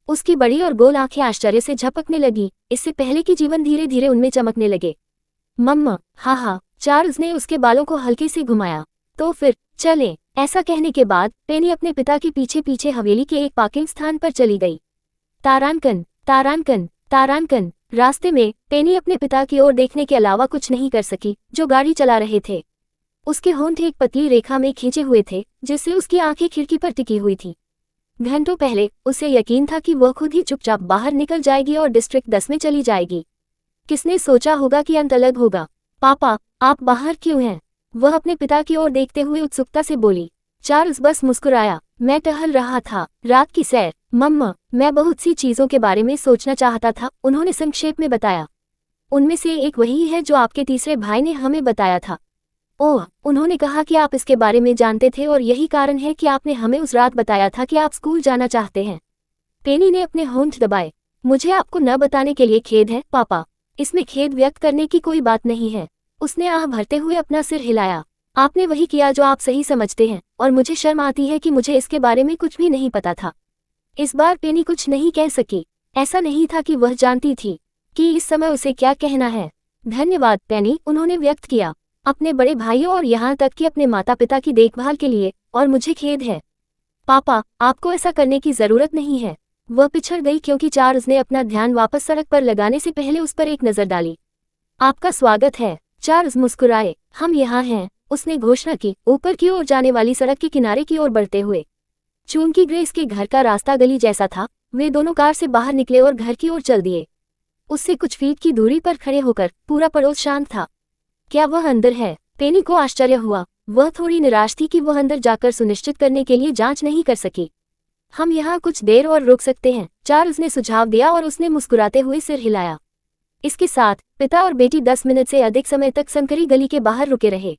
उसकी बड़ी और गोल आंखें आश्चर्य से झपकने लगी, इससे पहले कि जीवन धीरे धीरे उनमें चमकने लगे। मम्मा, हाँ। चार्ल्स ने उसके बालों को हल्के से घुमाया। तो फिर चलें। ऐसा कहने के बाद पेनी अपने पिता के पीछे पीछे हवेली के एक पार्किंग स्थान पर चली गई। तारांकन, तारांकन, तारांकन। रास्ते में पेनी अपने पिता की ओर देखने के अलावा कुछ नहीं कर सकी, जो गाड़ी चला रहे थे। उसके होंठ एक पतली रेखा में खींचे हुए थे, जिससे उसकी आंखें खिड़की पर टिकी हुई थी। घंटों पहले उसे यकीन था कि वह खुद ही चुपचाप बाहर निकल जाएगी और डिस्ट्रिक्ट 10 में चली जाएगी। किसने सोचा होगा कि अंत अलग होगा? पापा, आप बाहर क्यों हैं? वह अपने पिता की ओर देखते हुए उत्सुकता से बोली। चार्ल्स बस मुस्कुराया। मैं टहल रहा था, रात की सैर। मम्मा, मैं बहुत सी चीजों के बारे में सोचना चाहता था, उन्होंने संक्षेप में बताया। उनमें से एक वही है जो आपके तीसरे भाई ने हमें बताया था। ओह, उन्होंने कहा कि आप इसके बारे में जानते थे और यही कारण है कि आपने हमें उस रात बताया था कि आप स्कूल जाना चाहते हैं। पेनी ने अपने होंठ दबाए। मुझे आपको न बताने के लिए खेद है, पापा। इसमें खेद व्यक्त करने की कोई बात नहीं है। उसने आह भरते हुए अपना सिर हिलाया। आपने वही किया जो आप सही समझते हैं, और मुझे शर्म आती है कि मुझे इसके बारे में कुछ भी नहीं पता था। इस बार पेनी कुछ नहीं कह सकी। ऐसा नहीं था कि वह जानती थी कि इस समय उसे क्या कहना है। धन्यवाद पेनी, उन्होंने व्यक्त किया, अपने बड़े भाइयों और यहाँ तक कि अपने माता पिता की देखभाल के लिए, और मुझे खेद है। पापा, आपको ऐसा करने की जरूरत नहीं है। वह पिछड़ गई क्योंकि चार्ल्स ने अपना ध्यान वापस सड़क पर लगाने से पहले उस पर एक नजर डाली। आपका स्वागत है। चार्ल्स मुस्कुराए। हम यहाँ हैं, उसने घोषणा की, ऊपर की ओर जाने वाली सड़क के किनारे की ओर बढ़ते हुए। चूंकि ग्रेस के घर का रास्ता गली जैसा था, वे दोनों कार से बाहर निकले और घर की ओर चल दिए। उससे कुछ फीट की दूरी पर खड़े होकर पूरा पड़ोस शांत था। क्या वह अंदर है? पेनी को आश्चर्य हुआ। वह थोड़ी निराश थी कि वह अंदर जाकर सुनिश्चित करने के लिए जांच नहीं कर सकी। हम यहाँ कुछ देर और रुक सकते हैं, चार्ल्स ने सुझाव दिया और उसने मुस्कुराते हुए सिर हिलाया। इसके साथ पिता और बेटी 10 मिनट से अधिक समय तक संकरी गली के बाहर रुके रहे।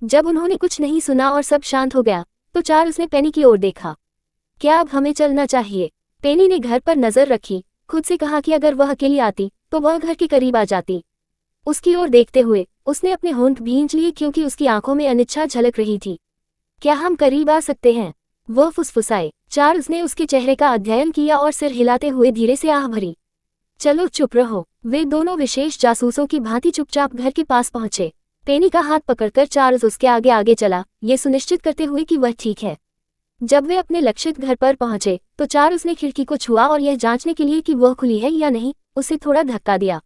जब उन्होंने कुछ नहीं सुना और सब शांत हो गया, तो चार्ल्स ने पेनी की ओर देखा। क्या अब हमें चलना चाहिए? पेनी ने घर पर नजर रखी, खुद से कहा कि अगर वह अकेली आती तो वह घर के करीब आ जाती। उसकी ओर देखते हुए उसने अपने होंठ भींच लिए क्योंकि उसकी आंखों में अनिच्छा झलक रही थी। क्या हम करीब आ सकते हैं? वह फुसफुसाए। चार्ल्स ने उसके चेहरे का अध्ययन किया और सिर हिलाते हुए धीरे से आह भरी। चलो चुप रहो। वे दोनों विशेष जासूसों की भांति चुपचाप घर के पास पहुंचे। पेनी का हाथ पकड़कर चार्ल्स उसके आगे आगे चला, ये सुनिश्चित करते हुए कि वह ठीक है। जब वे अपने लक्षित घर पर पहुंचे तो चार्ल्स ने खिड़की को छुआ और यह जांचने के लिए कि वह खुली है या नहीं उसे थोड़ा धक्का दिया।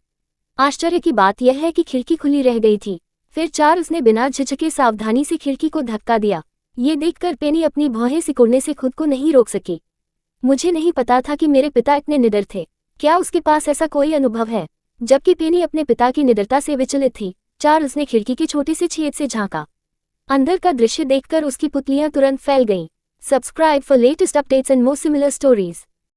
आश्चर्य की बात यह है कि खिड़की खुली रह गई थी। फिर चार्ल्स ने बिना झिझके सावधानी से खिड़की को धक्का दिया। ये देखकर पेनी अपनी भौहें सिकुड़ने से खुद को नहीं रोक सकी। मुझे नहीं पता था कि मेरे पिता इतने निडर थे। क्या उसके पास ऐसा कोई अनुभव है? जबकि पेनी अपने पिता की निडरता से विचलित थी, चार्ल्स ने खिड़की के छोटे से छेद से झांका। अंदर का दृश्य देखकर उसकी पुतलियां तुरंत फैल गईं। Subscribe for latest updates and more similar stories.